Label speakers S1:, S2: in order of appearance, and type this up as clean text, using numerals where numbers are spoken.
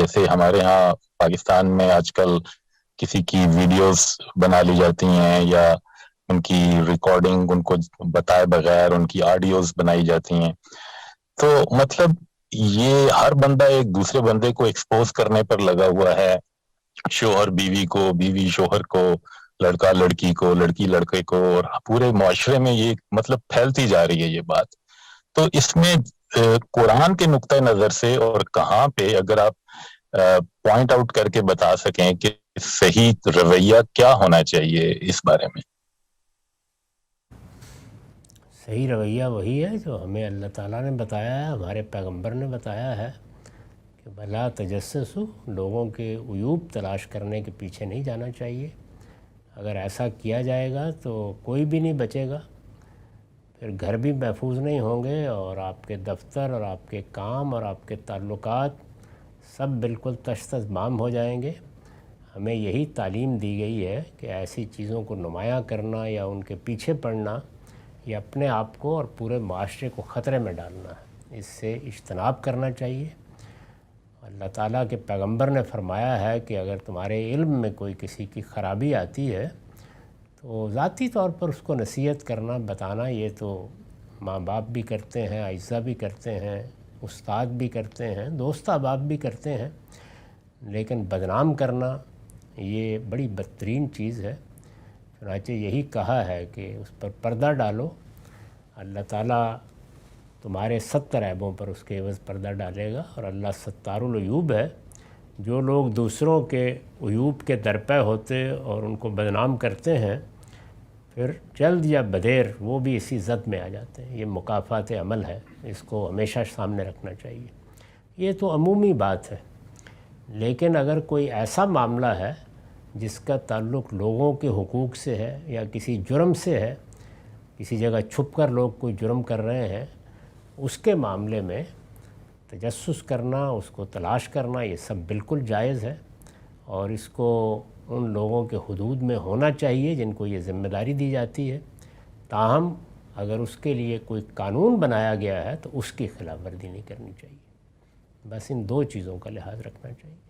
S1: جیسے ہمارے ہاں پاکستان میں آج کل کسی کی ویڈیوز بنا لی جاتی ہیں یا ان کی ریکارڈنگ ان کو بتائے بغیر ان کی آڈیوز بنائی جاتی ہیں. تو مطلب یہ ہر بندہ ایک دوسرے بندے کو ایکسپوز کرنے پر لگا ہوا ہے. شوہر بیوی کو، بیوی شوہر کو، لڑکا لڑکی کو، لڑکی لڑکے کو، اور پورے معاشرے میں یہ مطلب پھیلتی جا رہی ہے یہ بات. تو اس میں قرآن کے نقطۂ نظر سے اور کہاں پہ اگر آپ پوائنٹ آؤٹ کر کے بتا سکیں کہ صحیح رویہ کیا ہونا چاہیے اس بارے میں.
S2: صحیح رویہ وہی ہے جو ہمیں اللہ تعالیٰ نے بتایا ہے، ہمارے پیغمبر نے بتایا ہے کہ بلا تجسسو، لوگوں کے عیوب تلاش کرنے کے پیچھے نہیں جانا چاہیے. اگر ایسا کیا جائے گا تو کوئی بھی نہیں بچے گا، پھر گھر بھی محفوظ نہیں ہوں گے، اور آپ کے دفتر اور آپ کے کام اور آپ کے تعلقات سب بالکل تش تش بام ہو جائیں گے. ہمیں یہی تعلیم دی گئی ہے کہ ایسی چیزوں کو نمایاں کرنا یا ان کے پیچھے پڑنا یہ اپنے آپ کو اور پورے معاشرے کو خطرے میں ڈالنا ہے. اس سے اجتناب کرنا چاہیے. اللہ تعالیٰ کے پیغمبر نے فرمایا ہے کہ اگر تمہارے علم میں کوئی کسی کی خرابی آتی ہے تو ذاتی طور پر اس کو نصیحت کرنا، بتانا، یہ تو ماں باپ بھی کرتے ہیں، اعزہ بھی کرتے ہیں، استاد بھی کرتے ہیں، دوست احباب بھی کرتے ہیں. لیکن بدنام کرنا یہ بڑی بدترین چیز ہے. چنانچہ یہی کہا ہے کہ اس پر پردہ ڈالو. اللہ تعالیٰ تمہارے 70 عیبوں پر اس کے عوض پردہ ڈالے گا، اور اللہ ستار العیوب ہے. جو لوگ دوسروں کے عیوب کے درپے ہوتے اور ان کو بدنام کرتے ہیں، پھر جلد یا بدیر وہ بھی اسی زد میں آ جاتے ہیں. یہ مکافات عمل ہے، اس کو ہمیشہ سامنے رکھنا چاہیے. یہ تو عمومی بات ہے. لیکن اگر کوئی ایسا معاملہ ہے جس کا تعلق لوگوں کے حقوق سے ہے یا کسی جرم سے ہے، کسی جگہ چھپ کر لوگ کوئی جرم کر رہے ہیں، اس کے معاملے میں تجسس کرنا، اس کو تلاش کرنا، یہ سب بالکل جائز ہے. اور اس کو ان لوگوں کے حدود میں ہونا چاہیے جن کو یہ ذمہ داری دی جاتی ہے. تاہم اگر اس کے لیے کوئی قانون بنایا گیا ہے تو اس کی خلاف ورزی نہیں کرنی چاہیے. بس ان دو چیزوں کا لحاظ رکھنا چاہیے.